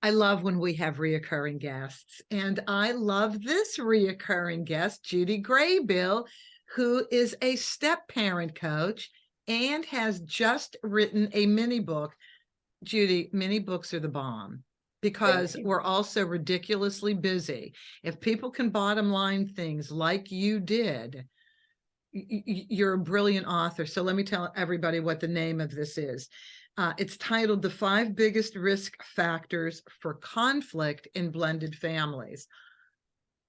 I love when we have reoccurring guests, and I love this reoccurring guest, Judy Graybill, who is a step parent coach and has just written a mini book. Judy, mini books are the bomb because we're also ridiculously busy. If people can bottom line things like you did, you're a brilliant author. So let me tell everybody what the name of this is. It's titled The 5 Biggest Risk Factors for Conflict in Blended Families.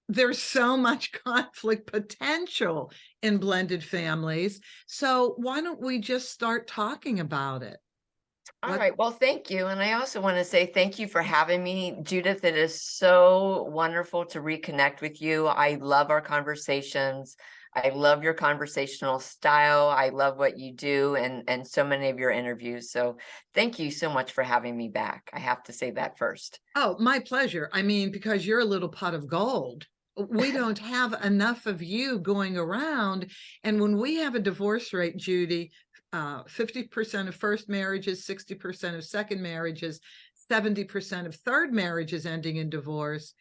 There's so much conflict potential in blended families. So why don't we just start talking about it? All right. Well, thank you. And I also want to say thank you for having me, Judith. It is so wonderful to reconnect with you. I love our conversations. I love your conversational style. I love what you do and so many of your interviews. So thank you so much for having me back. I have to say that first. Oh, my pleasure. I mean, because you're a little pot of gold. We don't have enough of you going around. And when we have a divorce rate, Judy, 50% of first marriages, 60% of second marriages, 70% of third marriages ending in divorce.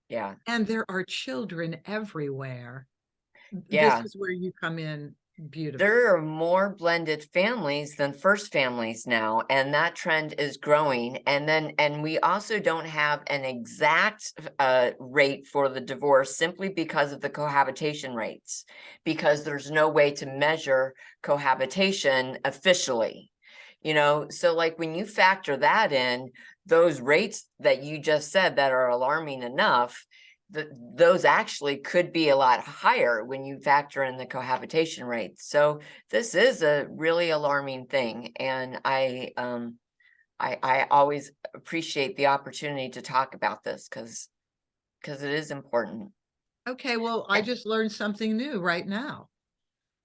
Yeah. And there are children everywhere. This Yeah. is where you come in beautifully. There are more blended families than first families now, and that trend is growing. And we also don't have an exact rate for the divorce simply because of the cohabitation rates, because there's no way to measure cohabitation officially. So like when you factor that in, those rates that you just said that are alarming enough, those actually could be a lot higher when you factor in the cohabitation rates. So this is a really alarming thing, and I always appreciate the opportunity to talk about this because it is important. Okay, well, I just learned something new right now.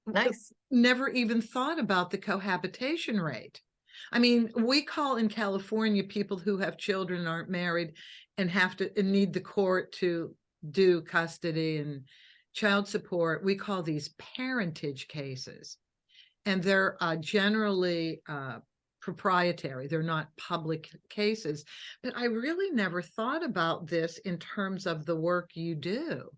Nice. Never even thought about the cohabitation rate. I mean, we call in California people who have children and aren't married and have to and need the court to do custody and child support. We call these parentage cases, and they're generally proprietary. They're not public cases. But I really never thought about this in terms of the work you do.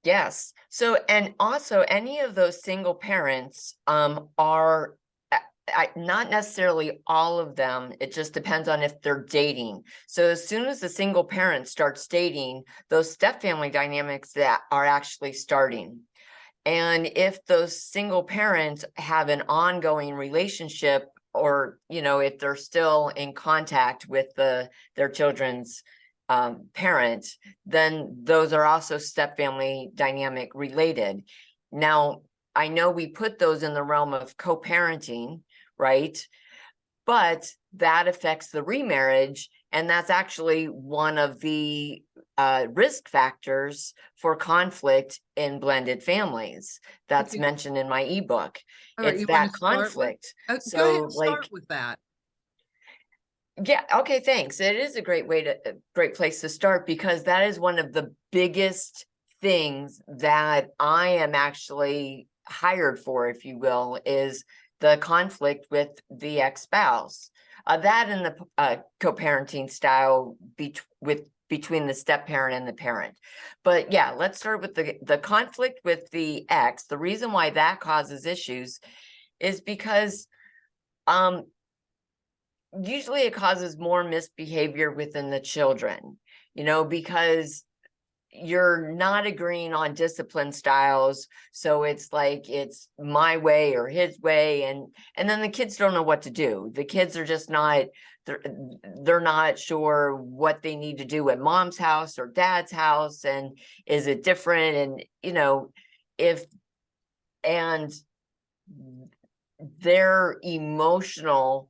Yes. So, and also any of those single parents are not necessarily all of them. It just depends on if they're dating. So as soon as the single parent starts dating, those step family dynamics that are actually starting. And if those single parents have an ongoing relationship, or if they're still in contact with their children's parent, then those are also step family dynamic related. Now, I know we put those in the realm of co-parenting, right? But that affects the remarriage, and that's actually one of the risk factors for conflict in blended families. That's Okay. mentioned in my ebook. All right, It's you want that to start with? conflict. Go ahead So, and like, start with that. yeah, okay, thanks. It is a great place to start, because that is one of the biggest things that I am actually hired for, if you will, is the conflict with the ex-spouse. That and the co-parenting style between the step parent and the parent. But yeah, let's start with the conflict with the ex. The reason why that causes issues is because usually it causes more misbehavior within the children, because you're not agreeing on discipline styles. So it's like it's my way or his way, and then the kids don't know what to do. The kids are just not, they're not sure what they need to do at mom's house or dad's house, and is it different? And if and their emotional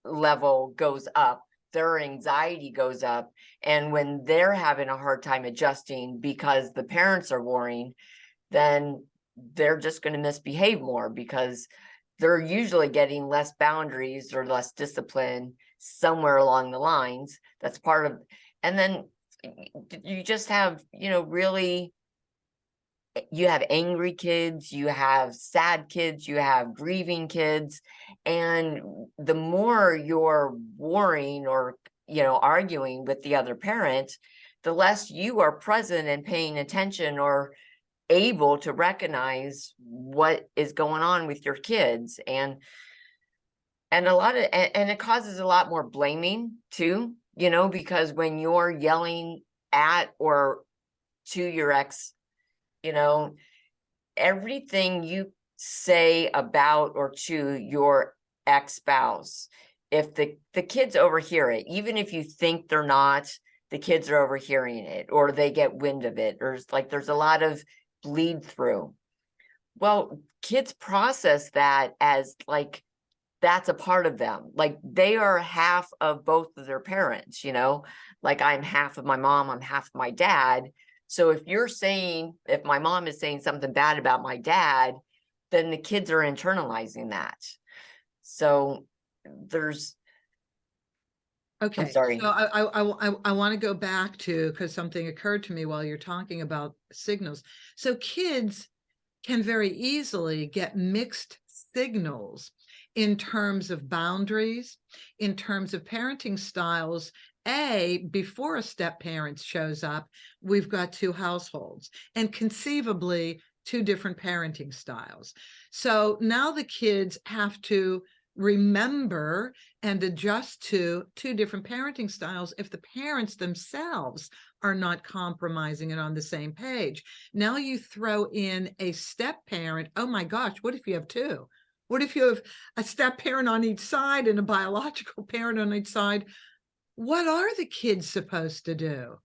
level goes up, their anxiety goes up, and when they're having a hard time adjusting because the parents are worrying, then they're just going to misbehave more, because they're usually getting less boundaries or less discipline somewhere along the lines. That's part of, and then you just have, really, you have angry kids, you have sad kids, you have grieving kids. And the more you're worrying or arguing with the other parent, the less you are present and paying attention or able to recognize what is going on with your kids. And it causes a lot more blaming too, because when you're yelling at or to your ex, everything you say about or to your ex-spouse, if the kids overhear it, even if you think they're not, the kids are overhearing it, or they get wind of it, or there's a lot of bleed through. Well, kids process that as that's a part of them. They are half of both of their parents, I'm half of my mom, I'm half of my dad. So if my mom is saying something bad about my dad, then the kids are internalizing that. So Okay. I'm sorry. So I want to go back to, because something occurred to me while you're talking about signals. So kids can very easily get mixed signals in terms of boundaries, in terms of parenting styles. Before a step parent shows up, we've got two households and conceivably two different parenting styles. So now the kids have to remember and adjust to two different parenting styles if the parents themselves are not compromising and on the same page. Now you throw in a step parent. Oh my gosh, what if you have two? What if you have a step parent on each side and a biological parent on each side? What are the kids supposed to do?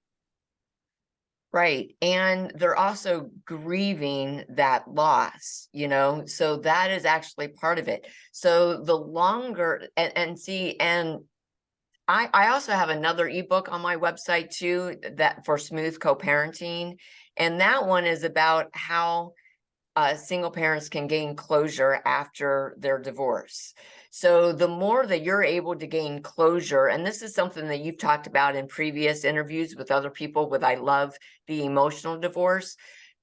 Right. And they're also grieving that loss, so that is actually part of it. So the longer and I also have another ebook on my website too, that for smooth co-parenting. And that one is about how single parents can gain closure after their divorce. So the more that you're able to gain closure, and this is something that you've talked about in previous interviews with other people with I love the emotional divorce.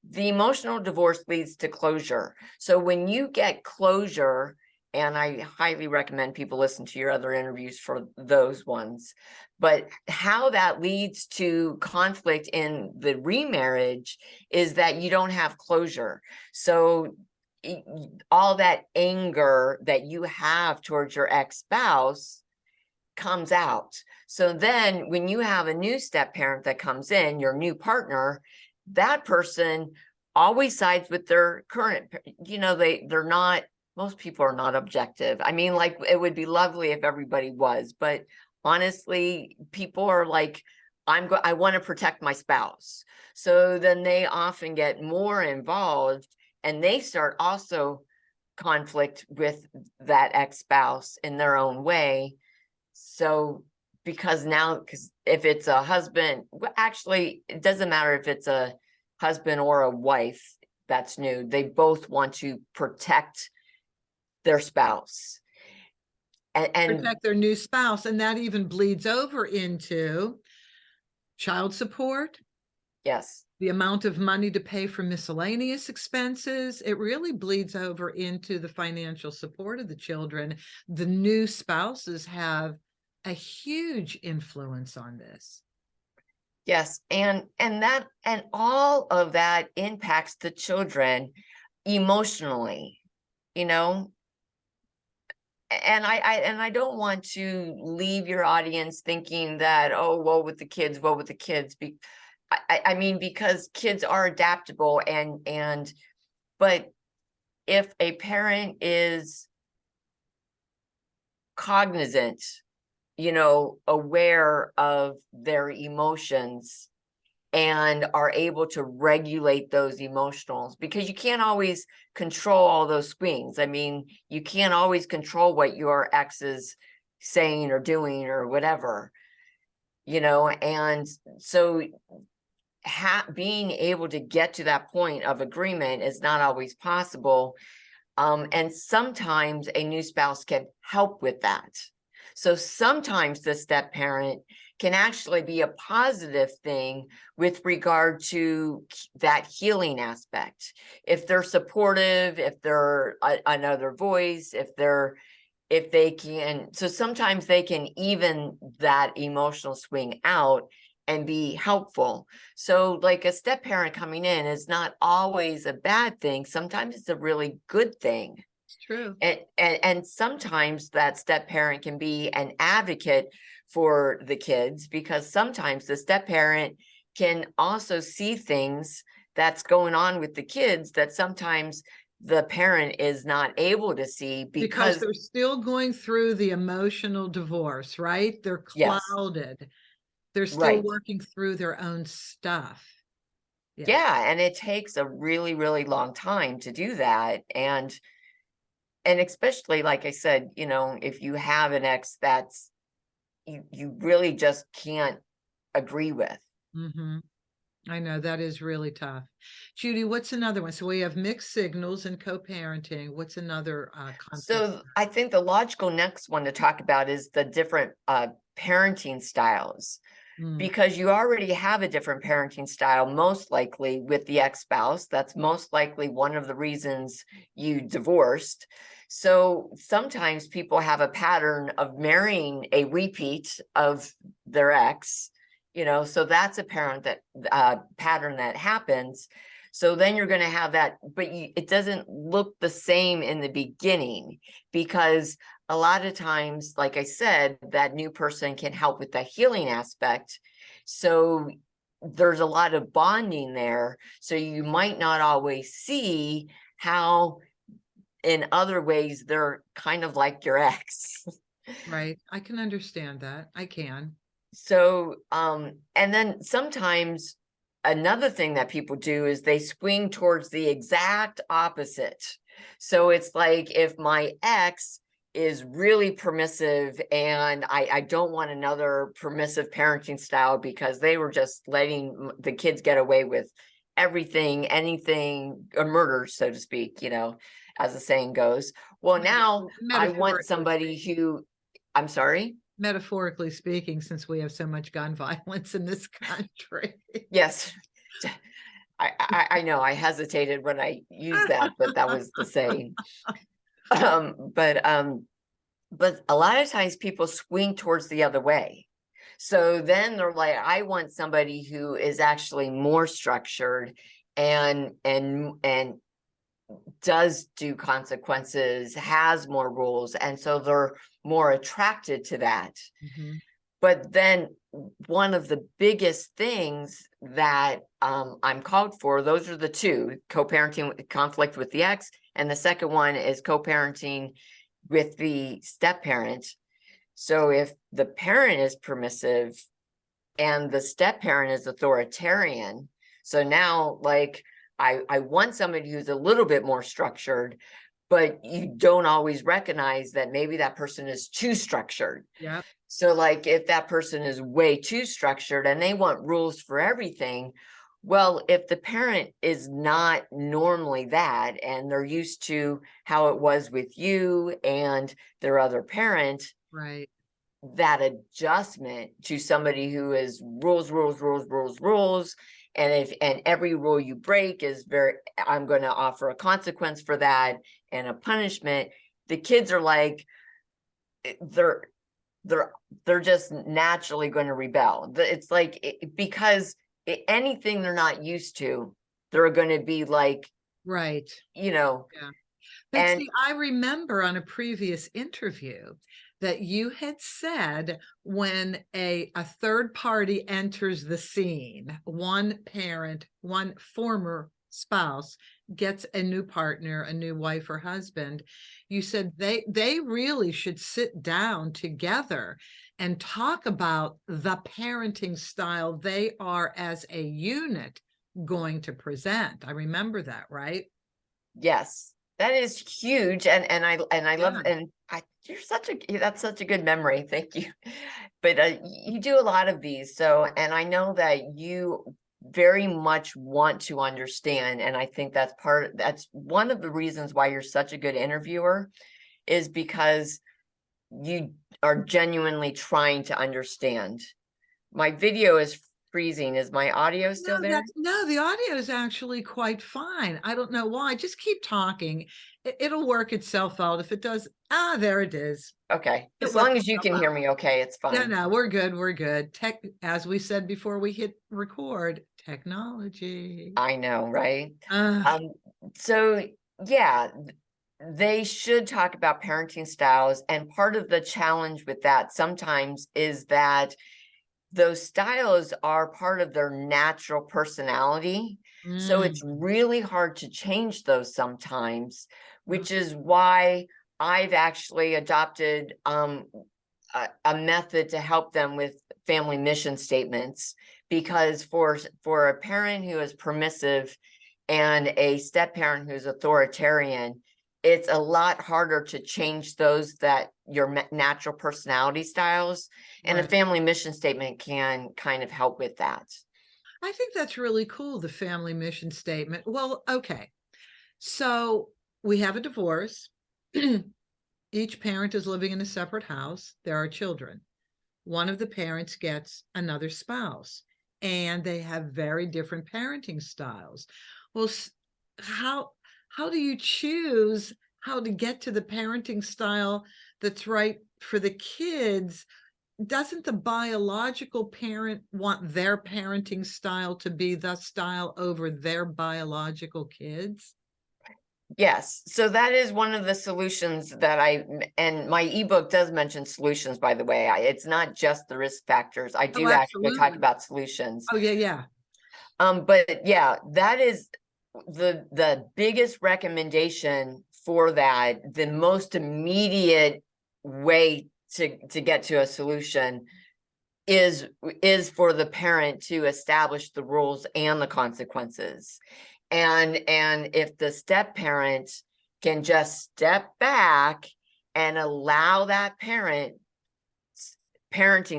The emotional divorce leads to closure. So when you get closure, and I highly recommend people listen to your other interviews for those ones, but how that leads to conflict in the remarriage is that you don't have closure. So all that anger that you have towards your ex-spouse comes out. So then when you have a new step parent that comes in, your new partner, that person always sides with their current, they're not, most people are not objective. I mean, it would be lovely if everybody was, but honestly, people are I want to protect my spouse. So then they often get more involved and they start also conflict with that ex-spouse in their own way. So because if it's a husband, actually, it doesn't matter if it's a husband or a wife that's new, they both want to protect their spouse and Protect their new spouse. And that even bleeds over into child support. yes. The amount of money to pay for miscellaneous expenses, it really bleeds over into the financial support of the children. The new spouses have a huge influence on this. Yes, and all of that impacts the children emotionally, and I don't want to leave your audience thinking that, oh, woe with the kids, I mean, because kids are adaptable but if a parent is cognizant, aware of their emotions and are able to regulate those emotions, because you can't always control all those swings. I mean, you can't always control what your ex is saying or doing or whatever, and so being able to get to that point of agreement is not always possible. And sometimes a new spouse can help with that. So sometimes the step parent can actually be a positive thing with regard to that healing aspect. If they're supportive, if they're another voice, if they're, if they can, so sometimes they can even that emotional swing out and be helpful. So like a step parent coming in is not always a bad thing. Sometimes it's a really good thing. It's true. And sometimes that step parent can be an advocate for the kids, because sometimes the step parent can also see things that's going on with the kids that sometimes the parent is not able to see Because because they're still going through the emotional divorce, right? They're yes, clouded. They're still right. working through their own stuff. Yes. Yeah, and it takes a really, really long time to do that. And especially, like I said, you know, if you have an ex that's you really just can't agree with. Mm-hmm. I know that is really tough. Judy, what's another one? So we have mixed signals and co-parenting. What's another conflict? So I think the logical next one to talk about is the different parenting styles, Mm, because you already have a different parenting style, most likely with the ex-spouse. That's most likely one of the reasons you divorced. So sometimes people have a pattern of marrying a repeat of their ex, you know, so that's a parent that pattern that happens. So then you're going to have that, but it doesn't look the same in the beginning, because a lot of times, like I said, that new person can help with the healing aspect. So there's a lot of bonding there. So you might not always see how in other ways they're kind of like your ex. right. I can understand that. I can. So, and then sometimes another thing that people do is they swing towards the exact opposite. So it's like, if my ex is really permissive and I don't want another permissive parenting style because they were just letting the kids get away with everything, anything, a murder, so to speak, you know, as the saying goes. Well, now I want Metaphorically somebody speaking. who, I'm sorry. Metaphorically speaking, since we have so much gun violence in this country. Yes, I know I hesitated when I used that, but that was the saying. Um, but um, but a lot of times people swing towards the other way. So then they're like, I want somebody who is actually more structured and does do consequences, has more rules, and so they're more attracted to that. Mhm. But then one of the biggest things that I'm called for, those are the two: co-parenting with conflict with the ex, and the second one is co-parenting with the step parent. So if the parent is permissive and the step parent is authoritarian, so now like I want somebody who's a little bit more structured, but you don't always recognize that maybe that person is too structured. Yep. So like if that person is way too structured and they want rules for everything, well, if the parent is not normally that and they're used to how it was with you and their other parent, Right. that adjustment to somebody who is rules, rules, rules, rules, rules. And every rule you break is I'm going to offer a consequence for that and a punishment. The kids are like, they're they're they're just naturally going to rebel. It's like because anything they're not used to, they're going to be like, Right. you know, Yeah. But and see, I remember on a previous interview that you had said when a third party enters the scene, one parent, one former spouse gets a new partner, a new wife or husband, you said they really should sit down together and talk about the parenting style they are as a unit going to present. I remember that, right? yes, that is huge. And I love, Yeah. and that's such a good memory. Thank you. But you do a lot of these, so, and I know that you very much want to understand, and I think that's one of the reasons why you're such a good interviewer, is because you are genuinely trying to understand. My video is freezing. Is my audio still there? No, the audio is actually quite fine. I don't know why. Just keep talking. It'll work itself out. If it does, there it is. Okay. It As worked long as you itself can hear out. me, okay, it's No, fine. no, we're good. We're good. Tech, as we said before we hit record, technology. I know, right? Uh, So yeah, they should talk about parenting styles. And part of the challenge with that sometimes is that those styles are part of their natural personality. So it's really hard to change those sometimes, which is why I've actually adopted a method to help them with family mission statements, because for a parent who is permissive and a step parent who's authoritarian, it's a lot harder to change those that your natural personality styles, and a right. family mission statement can kind of help with that. I think that's really cool, the family mission statement. Well, okay. So we have a divorce. Each parent is living in a separate house. There are children. One of the parents gets another spouse, and they have very different parenting styles. Well, how how do you choose how to get to the parenting style that's right for the kids? Doesn't the biological parent want their parenting style to be the style over their biological kids? Yes, so that is one of the solutions that and my ebook does mention solutions, by the way. It's not just the risk factors. I Oh, do actually talk absolutely. about solutions. Oh, yeah, yeah. But yeah, that is the biggest recommendation for that. The most immediate way to get to a solution is for the parent to establish the rules and the consequences. And if the step parent can just step back and allow that parenting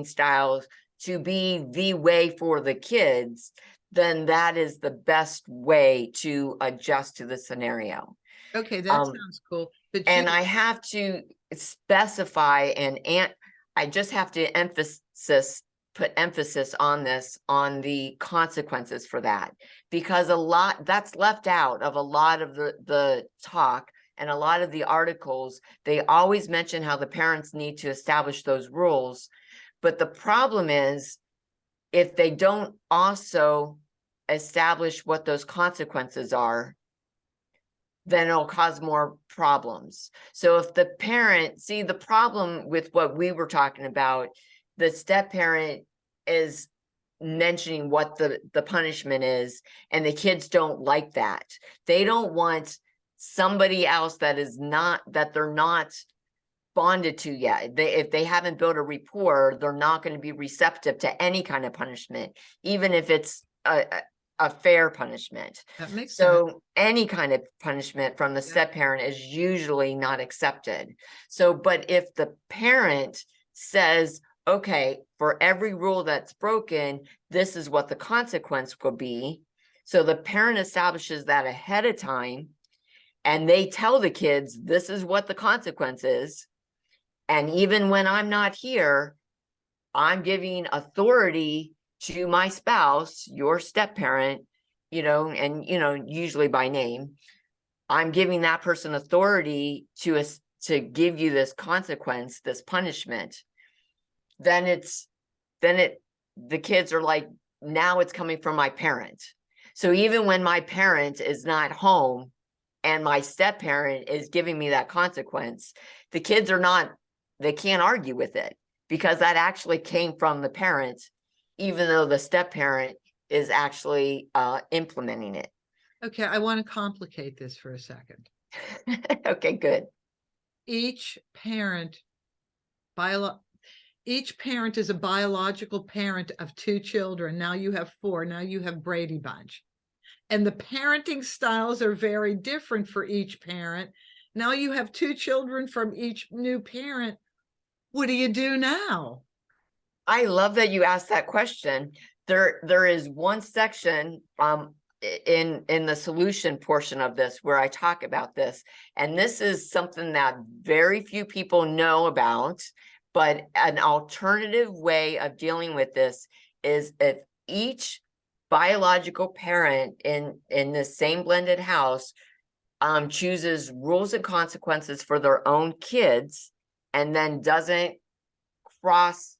styles to be the way for the kids, then that is the best way to adjust to the scenario. Okay, that sounds cool. But And Judy, I have to specify and I just have to put emphasis on this, on the consequences for that, because a lot that's left out of a lot of the talk and a lot of the articles. They always mention how the parents need to establish those rules, but the problem is if they don't also establish what those consequences are, then it'll cause more problems. So if the parent, see, the problem with what we were talking about, the step parent is mentioning what the punishment is, and the kids don't like that. They don't want somebody else that they're not bonded to yet. If they haven't built a rapport, they're not going to be receptive to any kind of punishment, even if it's a fair punishment. that makes sense. So any kind of punishment from the step parent is usually not accepted. So, but if the parent says, okay, for every rule that's broken, this is what the consequence will be. So the parent establishes that ahead of time, and they tell the kids, this is what the consequence is. And even when I'm not here, I'm giving authority to my spouse, your step parent, and, usually by name. I'm giving that person authority to give you this consequence, this punishment. Then the kids are like, now it's coming from my parent. So even when my parent is not home and my step parent is giving me that consequence, the kids they can't argue with it, because that actually came from the parent, even though the step parent is actually implementing it. Okay, I want to complicate this for a second. Okay, good. Each parent is a biological parent of 2 children. Now you have 4. Now you have Brady Bunch. And the parenting styles are very different for each parent. Now you have 2 children from each new parent. What do you do now? I love that you asked that question. There is one section in the solution portion of this where I talk about this, and this is something that very few people know about. But an alternative way of dealing with this is each biological parent in the same blended house chooses rules and consequences for their own kids, and then doesn't cross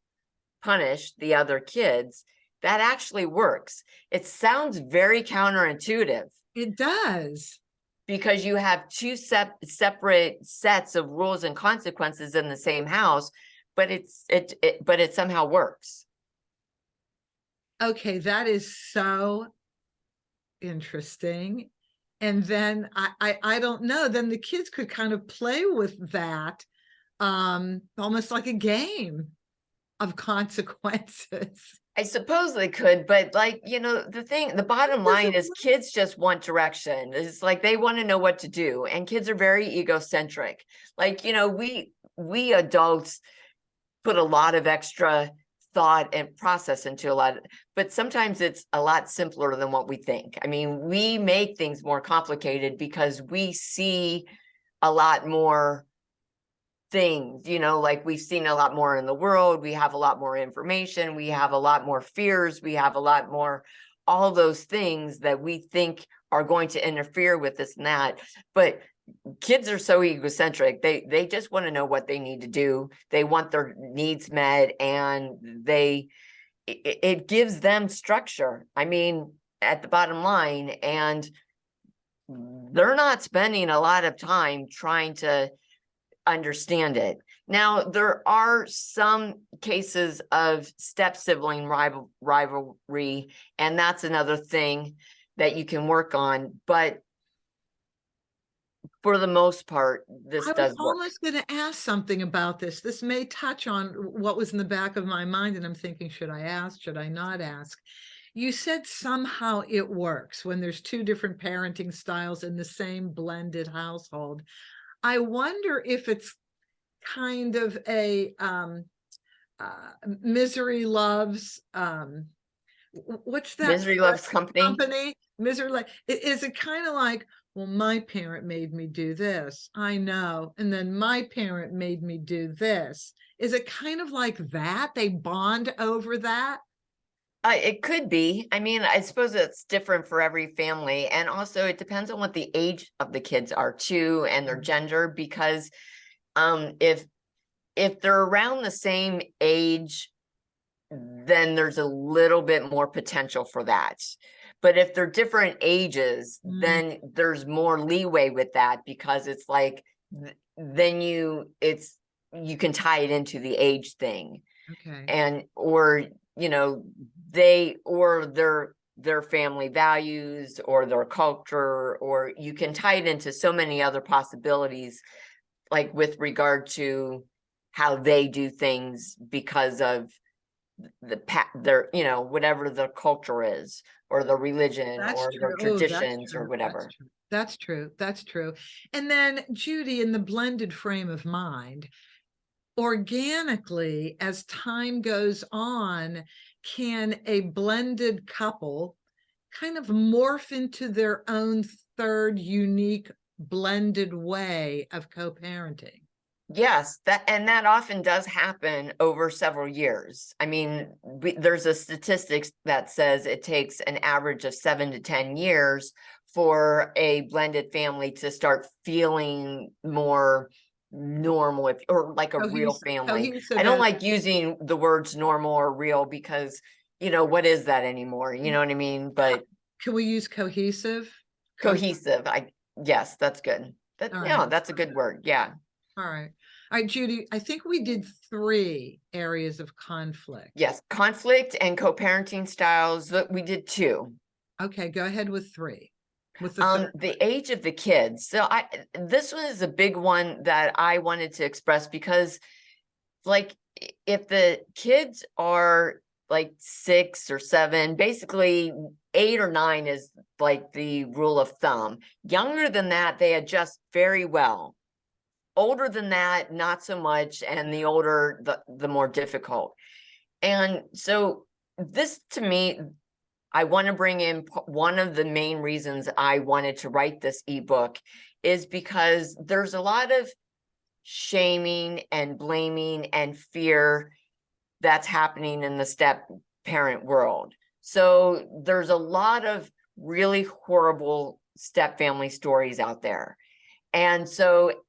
punish the other kids, that actually works. It sounds very counterintuitive It does. because you have two separate sets of rules and consequences in the same house, but it somehow works. Okay, that is so interesting. And then I don't know, then the kids could kind of play with that, almost like a game of consequences. I suppose they could, but like, the bottom line is kids just want direction. It's like they want to know what to do, and kids are very egocentric. Like, we adults put a lot of extra thought and process into a lot, but sometimes it's a lot simpler than what we think. I mean, we make things more complicated because we see a lot more things, like we've seen a lot more in the world. We have a lot more information. We have a lot more fears. We have a lot more, all those things that we think are going to interfere with this and that. But kids are so egocentric. They just want to know what they need to do. They want their needs met, and it gives them structure. I mean, at the bottom line, and they're not spending a lot of time trying to understand it. Now, there are some cases of step sibling rivalry, and that's another thing that you can work on. But for the most part, this does work. I was almost going to ask something about this. This may touch on what was in the back of my mind, and I'm thinking, should I ask? Should I not ask? You said somehow it works when there's two different parenting styles in the same blended household. I wonder if it's kind of a misery loves what's that? Misery loves company. Misery is it kind of like, well, my parent made me do this, I know, and then my parent made me do this. Is it kind of like that? They bond over that? It could be. I mean, I suppose it's different for every family. And also it depends on what the age of the kids are too, and their gender, because if they're around the same age, then there's a little bit more potential for that. But if they're different ages, then there's more leeway with that, because it's like, then you can tie it into the age thing. Okay. And, or, their family values or their culture, or you can tie it into so many other possibilities, like with regard to how they do things because of their, whatever the culture is, or the religion, or their traditions, or whatever. That's true. That's true. And then, Judy, in the blended frame of mind, organically, as time goes on, can a blended couple kind of morph into their own third unique blended way of co-parenting? Yes, that often does happen over several years. I mean, there's a statistics that says it takes an average of 7 to 10 years for a blended family to start feeling more normal, or like a real family. I don't like using the words normal or real, because what is that anymore? You know what I mean? But can we use cohesive? Cohesive. Yes, that's good. That's a good word. Yeah. All right. All right, Judy, I think we did 3 areas of conflict. Yes, conflict and co-parenting styles. We did 2. Okay, go ahead with 3. With the age of the kids. So this one is a big one that I wanted to express, because like, if the kids are like 6 or 7, basically 8 or 9 is like the rule of thumb. Younger than that, they adjust very well. Older than that, not so much, and the older, the more difficult. And so this, to me, I want to bring in one of the main reasons I wanted to write this ebook is because there's a lot of shaming and blaming and fear that's happening in the step parent world. So there's a lot of really horrible step family stories out there. And so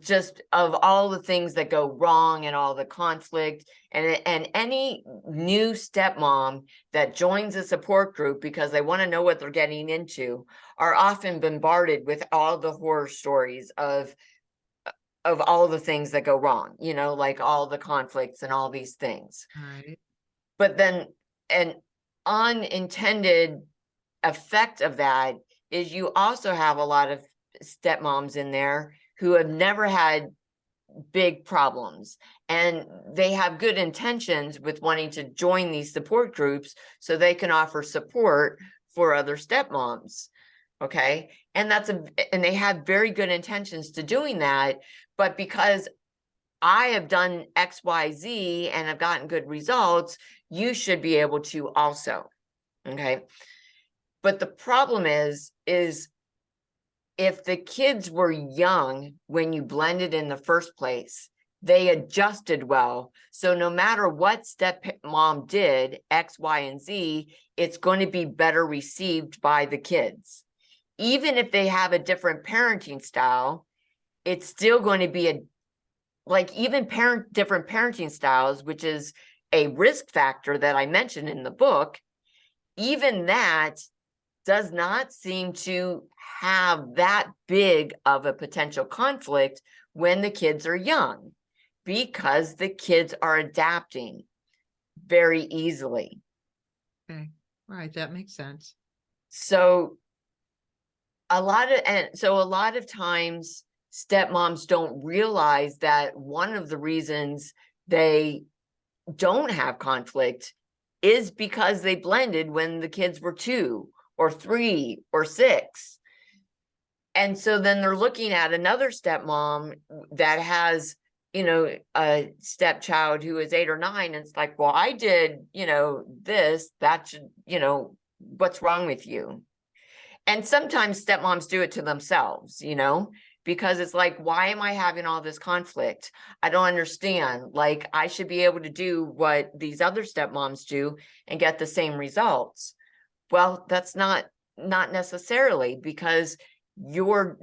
just of all the things that go wrong and all the conflict, and any new stepmom that joins a support group because they want to know what they're getting into are often bombarded with all the horror stories of all the things that go wrong, you know, like all the conflicts and all these things. Right. But then an unintended effect of that is you also have a lot of stepmoms in there who have never had big problems, and they have good intentions with wanting to join these support groups so they can offer support for other stepmoms. Okay. And and they have very good intentions to doing that, but because I have done XYZ and have gotten good results, you should be able to also. Okay. But the problem is if the kids were young when you blended in the first place, they adjusted well. So no matter what stepmom did, X, Y, and Z, it's going to be better received by the kids. Even if they have a different parenting style, it's still going to be different parenting styles, which is a risk factor that I mentioned in the book. Even that does not seem to have that big of a potential conflict when the kids are young, because the kids are adapting very easily. Okay. Right. That makes sense. So a lot of times stepmoms don't realize that one of the reasons they don't have conflict is because they blended when the kids were 2 or 3 or 6. And so then they're looking at another stepmom that has, you know, a stepchild who is 8 or 9. And it's like, well, I did, you know, this, that should, you know, what's wrong with you? And sometimes stepmoms do it to themselves, you know, because it's like, why am I having all this conflict? I don't understand. Like, I should be able to do what these other stepmoms do and get the same results. Well, that's not necessarily, because your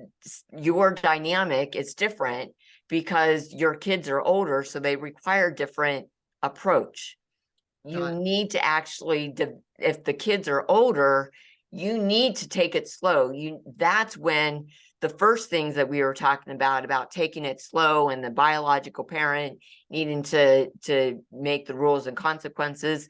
dynamic is different because your kids are older, so they require different approach. You need to actually, if the kids are older, you need to take it slow. That's when the first things that we were talking about taking it slow, and the biological parent needing to make the rules and consequences,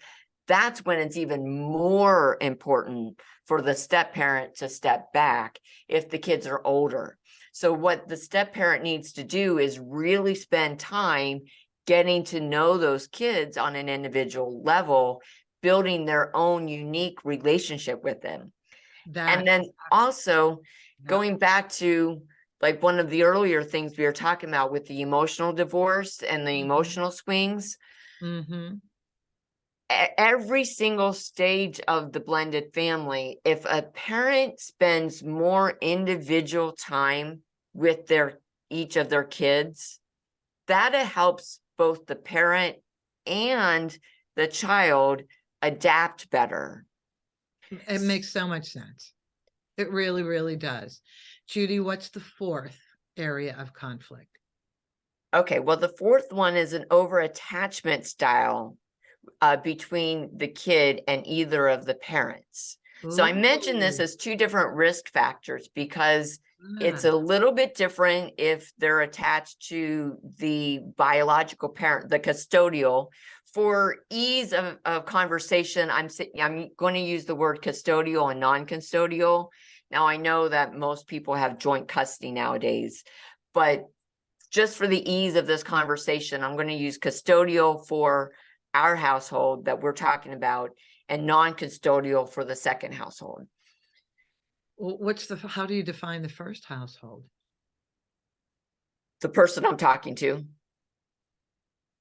that's when it's even more important for the step parent to step back if the kids are older. So what the step parent needs to do is really spend time getting to know those kids on an individual level, building their own unique relationship with them. And then also going back to like one of the earlier things we were talking about with the emotional divorce and the emotional swings. Every single stage of the blended family, if a parent spends more individual time with each of their kids, that helps both the parent and the child adapt better. It makes so much sense. It really, really does. Judy, what's the fourth area of conflict? Okay, well, the fourth one is an over-attachment style between the kid and either of the parents. So I mentioned this as 2 different risk factors because it's a little bit different if they're attached to the biological parent, the custodial. For ease of conversation, I'm going to use the word custodial and non-custodial. Now, I know that most people have joint custody nowadays, but just for the ease of this conversation, I'm going to use custodial for our household that we're talking about and non-custodial for the second household. Well, how do you define the first household? The person I'm talking to.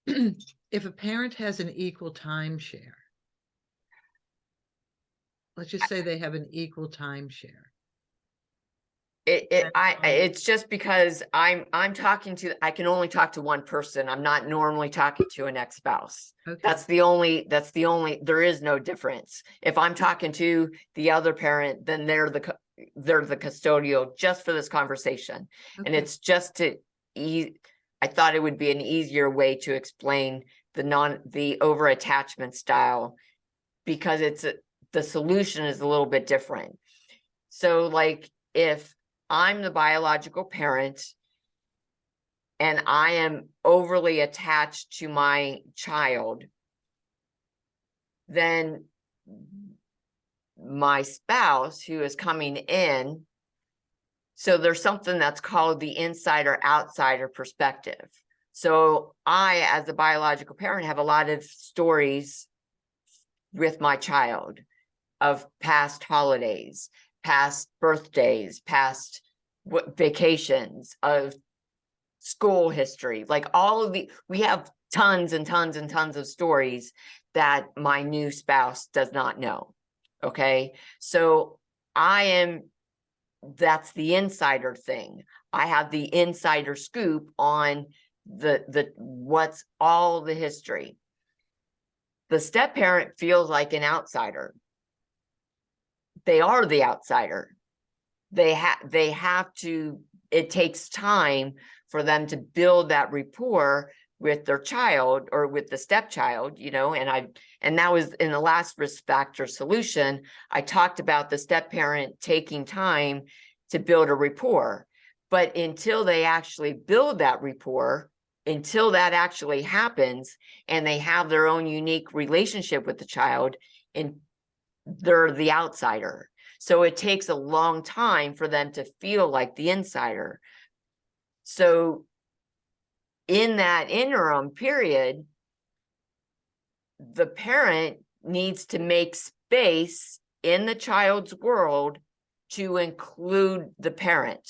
If a parent has an equal timeshare, let's just say they have an equal timeshare. It's just because I'm talking to, I can only talk to one person. I'm not normally talking to an ex-spouse. Okay. That's the only, there is no difference. If I'm talking to the other parent, then they're the custodial just for this conversation. And Okay. it's just to I thought it would be an easier way to explain the over attachment style, because the solution is a little bit different. So like, if I'm the biological parent and I am overly attached to my child, then my spouse who is coming in, so there's something that's called the insider outsider perspective. So I, as a biological parent, have a lot of stories with my child of past holidays, past birthdays, past vacations, of school history, like all of we have tons and tons and tons of stories that my new spouse does not know. Okay. So that's the insider thing. I have the insider scoop on what's all the history. The step parent feels like an outsider. They are the outsider. They have to, it takes time for them to build that rapport with their child or with the stepchild, and that was in the last risk factor solution. I talked about the step parent taking time to build a rapport, but until they actually build that rapport, until that actually happens and they have their own unique relationship with the child, and they're the outsider. So it takes a long time for them to feel like the insider. So in that interim period, the parent needs to make space in the child's world to include the parent.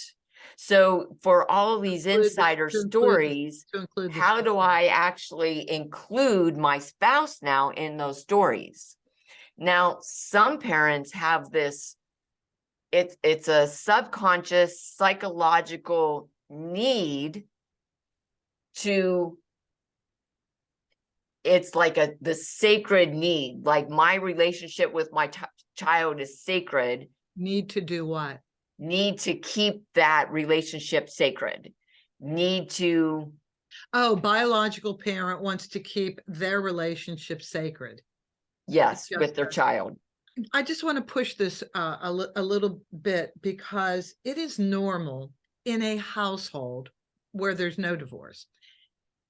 So for all these insider stories, how do I actually include my spouse now in those stories? Now, some parents have this, it's a subconscious psychological need to, it's like the sacred need, like my relationship with my child is sacred. Need to do what? Need to keep that relationship sacred. Need to. Oh, biological parent wants to keep their relationship sacred. Yes, with their child. I just want to push this a little bit, because it is normal in a household where there's no divorce,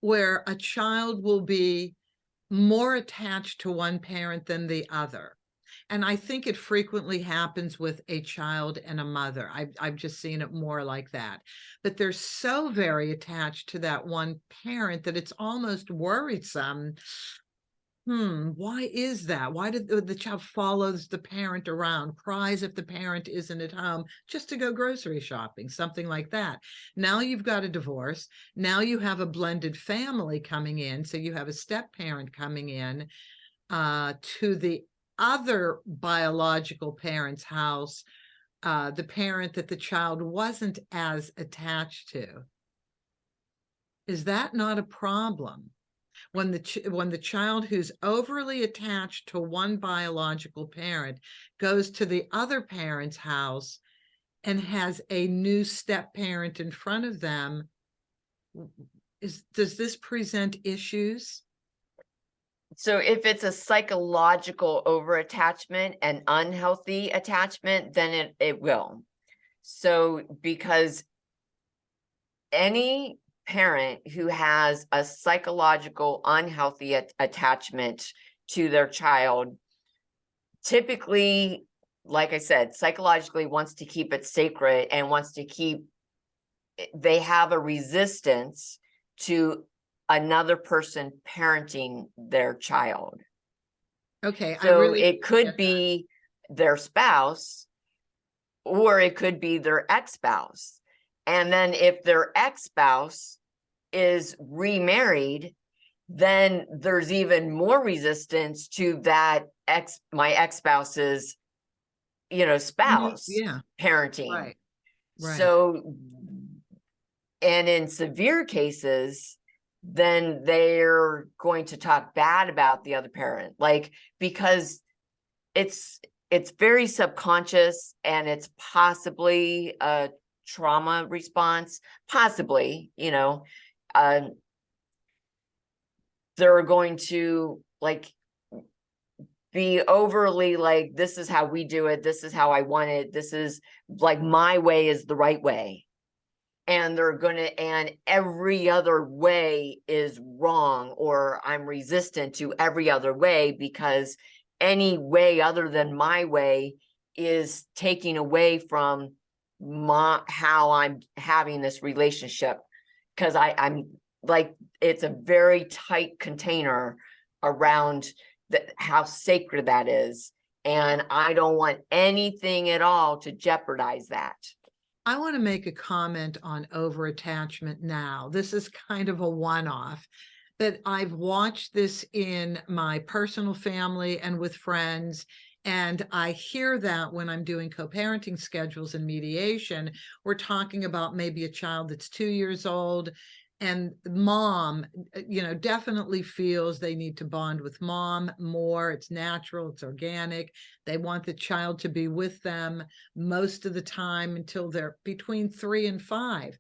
where a child will be more attached to one parent than the other. And I think it frequently happens with a child and a mother. I've just seen it more like that. But they're so very attached to that one parent that it's almost worrisome. Why is that? Why did the child follows the parent around, cries if the parent isn't at home, just to go grocery shopping, something like that? Now you've got a divorce. Now you have a blended family coming in. So you have a step parent coming in to the other biological parent's house, the parent that the child wasn't as attached to. Is that not a problem? When the child who's overly attached to one biological parent goes to the other parent's house and has a new step parent in front of them, does this present issues? So if it's a psychological over-attachment and unhealthy attachment, then it will. So because any parent who has a psychological unhealthy attachment to their child typically, like I said, psychologically wants to keep it sacred and wants to keep, they have a resistance to another person parenting their child. Okay. So it could be their spouse, or it could be their ex-spouse. And then if their ex-spouse is remarried, then there's even more resistance to that my ex-spouse's, spouse parenting. Right. Right. So, and in severe cases, then they're going to talk bad about the other parent, like, because it's very subconscious, and it's possibly a trauma response, possibly, they're going to like be overly like, this is how we do it, this is how I want it, this is like, my way is the right way, and and every other way is wrong, or I'm resistant to every other way, because any way other than my way is taking away from how I'm having this relationship, because I'm like, it's a very tight container around how sacred that is, and I don't want anything at all to jeopardize that. I want to make a comment on overattachment now. This is kind of a one-off, but I've watched this in my personal family and with friends. And I hear that when I'm doing co-parenting schedules and mediation, we're talking about maybe a child that's 2 years old, and mom, definitely feels they need to bond with mom more. It's natural, it's organic. They want the child to be with them most of the time until they're between 3 and 5.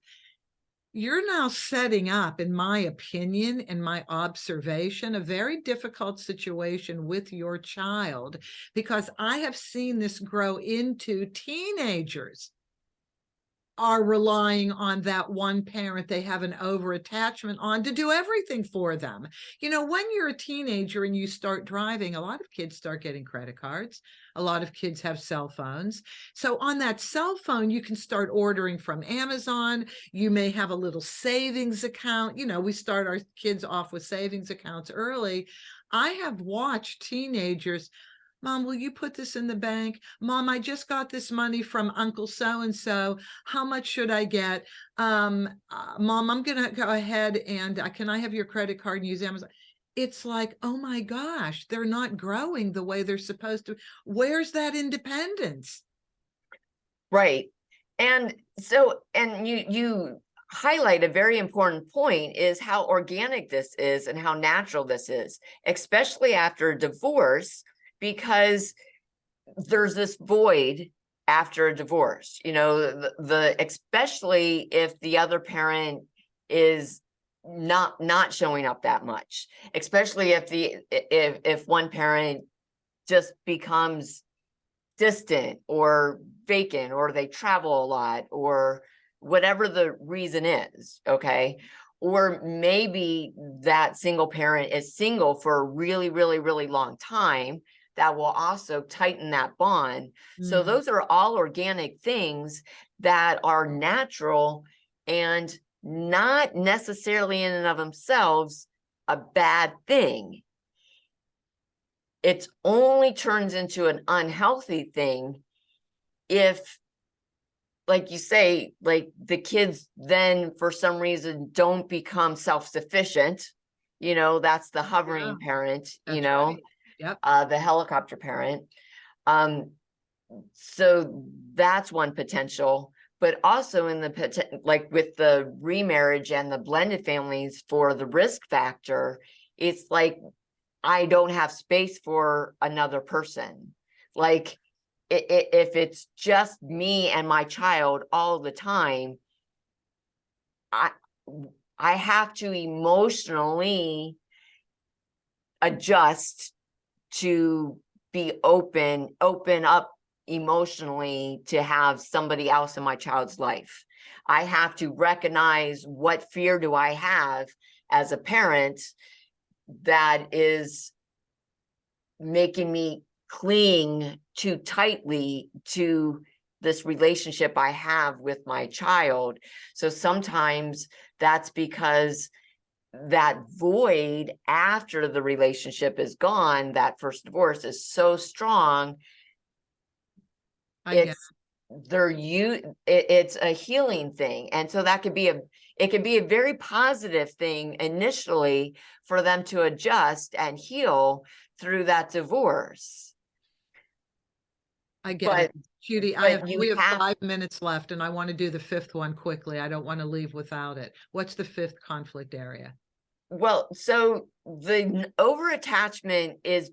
You're now setting up, in my opinion and my observation, a very difficult situation with your child, because I have seen this grow into teenagers are relying on that one parent they have an over attachment on to do everything for them. When you're a teenager and you start driving, a lot of kids start getting credit cards. A lot of kids have cell phones. So on that cell phone, you can start ordering from Amazon. You may have a little savings account. We start our kids off with savings accounts early. I have watched teenagers, Mom, will you put this in the bank? Mom, I just got this money from Uncle so-and-so. How much should I get? Mom, I'm going to go ahead and can I have your credit card and use Amazon? It's like, oh my gosh, they're not growing the way they're supposed to. Where's that independence? Right. And so, and you highlight a very important point, is how organic this is and how natural this is, especially after a divorce, because there's this void after a divorce, especially if the other parent is not showing up that much, especially if one parent just becomes distant or vacant, or they travel a lot, or whatever the reason is. Okay. Or maybe that single parent is single for a really, really, really long time. That will also tighten that bond. So those are all organic things that are natural, and not necessarily in and of themselves a bad thing. It only turns into an unhealthy thing if, like you say, like the kids then for some reason don't become self-sufficient. That's the hovering parent, Right. Yep. The helicopter parent. So that's one potential. But also in like with the remarriage and the blended families, for the risk factor, it's like, I don't have space for another person. Like, if it's just me and my child all the time, I have to emotionally adjust to be open up emotionally to have somebody else in my child's life. I have to recognize, what fear do I have as a parent that is making me cling too tightly to this relationship I have with my child. So sometimes that's because that void after the relationship is gone, that first divorce, is so strong. It's a healing thing. And so that could be it could be a very positive thing initially for them to adjust and heal through that divorce. I get but it. Judy, you we have have 5 minutes left and I want to do the fifth one quickly. I don't want to leave without it. What's the fifth conflict area? Well, so the over-attachment is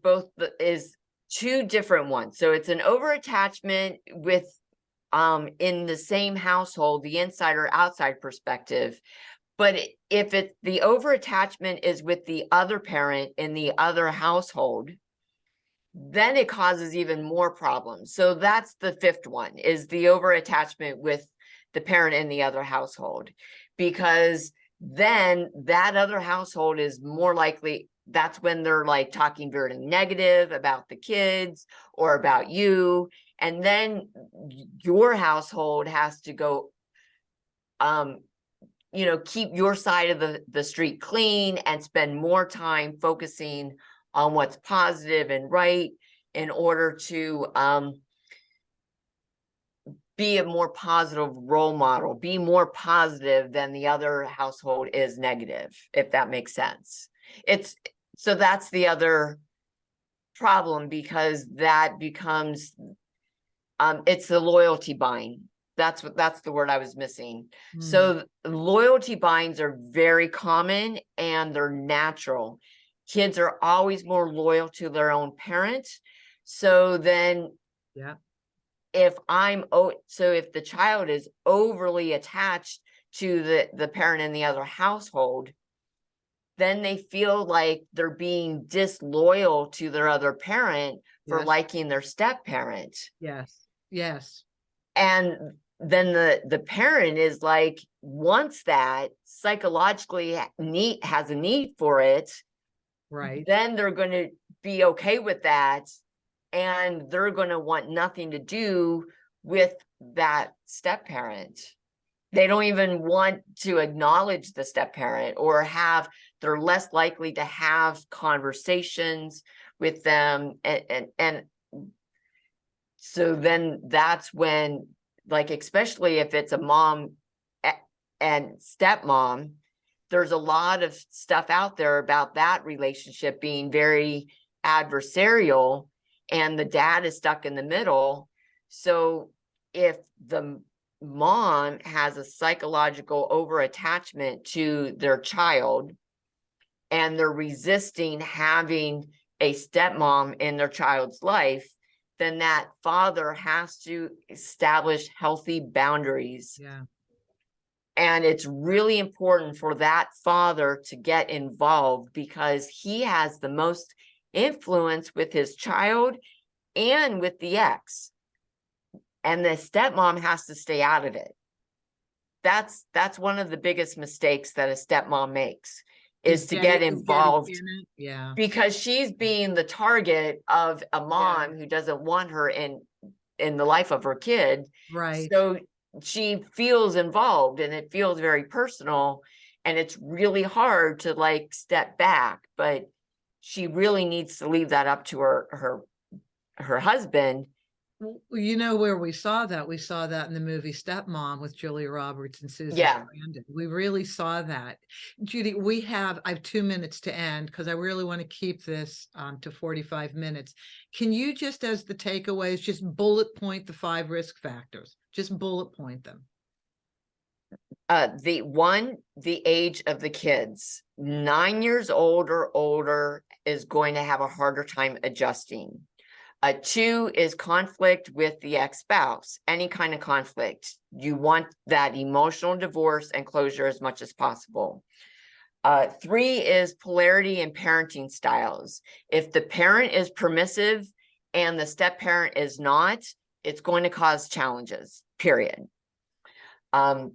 is two different ones. So it's an over-attachment with in the same household, the inside or outside perspective. But if the over-attachment is with the other parent in the other household, then it causes even more problems. So that's the fifth one, is the over-attachment with the parent in the other household, because then that other household is more likely, that's when they're like talking very negative about the kids or about you. And then your household has to go, keep your side of the street clean and spend more time focusing on what's positive and right in order to be a more positive role model, be more positive than the other household is negative, if that makes sense. So that's the other problem, because that becomes, it's the loyalty bind. That's the word I was missing. So loyalty binds are very common and they're natural. Kids are always more loyal to their own parent. So then, Yeah. if the child is overly attached to the parent in the other household, then they feel like they're being disloyal to their other parent for Yes. liking their step parent. Yes. Yes. And then the parent is like, wants that, psychologically has a need for it, Right. then they're going to be okay with that, and they're going to want nothing to do with that step parent. They don't even want to acknowledge the step parent, or they're less likely to have conversations with them. And so then that's when, like, especially if it's a mom and stepmom, there's a lot of stuff out there about that relationship being very adversarial, and the dad is stuck in the middle. So if the mom has a psychological over-attachment to their child and they're resisting having a stepmom in their child's life, then that father has to establish healthy boundaries. Yeah. And it's really important for that father to get involved, because he has the most influence with his child and with the ex. And the stepmom has to stay out of it. That's one of the biggest mistakes that a stepmom makes, is to get involved. Yeah. Because she's being the target of a mom who doesn't want her in the life of her kid. Right. So she feels involved, and it feels very personal, and it's really hard to like step back, but she really needs to leave that up to her husband. You know where we saw that? We saw that in the movie Stepmom with Julia Roberts and Susan Sarandon. We really saw that. Judy, I have 2 minutes to end because I really want to keep this to 45 minutes. Can you just, as the takeaways, just bullet point the 5 risk factors? Just bullet point them. The age of the kids. 9 years old or older is going to have a harder time adjusting. 2 is conflict with the ex-spouse, any kind of conflict. You want that emotional divorce and closure as much as possible. 3 is polarity in parenting styles. If the parent is permissive and the step parent is not, it's going to cause challenges, period. Then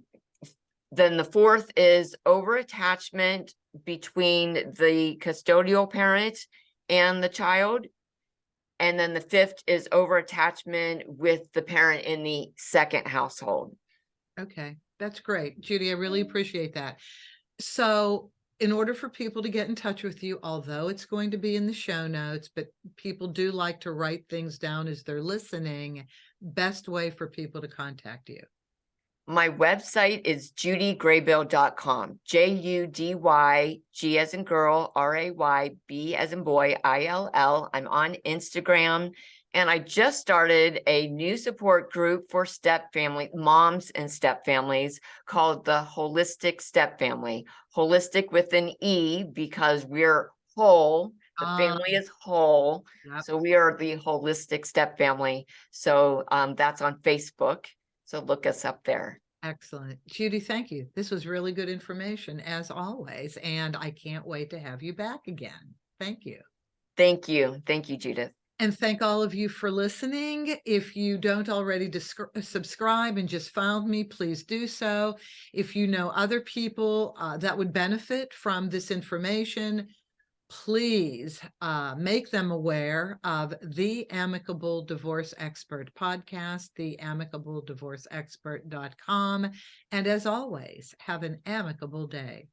the 4th is over-attachment between the custodial parent and the child. And then the 5th is over-attachment with the parent in the second household. Okay, that's great. Judy, I really appreciate that. So in order for people to get in touch with you, although it's going to be in the show notes, but people do like to write things down as they're listening, best way for people to contact you? My website is judygraybill.com. JUDY, G as in girl, RAYB as in boy, ILL. I'm on Instagram And I just started a new support group for step family, moms and step families, called the Holistic Step Family. Holistic with an E, because we're whole. The family is whole. Yep. So we are the Holistic Step Family. So that's on Facebook. So look us up there. Excellent. Judy, thank you. This was really good information as always, and I can't wait to have you back again. Thank you. Thank you. Thank you, Judith. And thank all of you for listening. If you don't already subscribe and just found me, please do so. If you know other people that would benefit from this information, please make them aware of the Amicable Divorce Expert podcast, the amicabledivorceexpert.com. And as always, have an amicable day.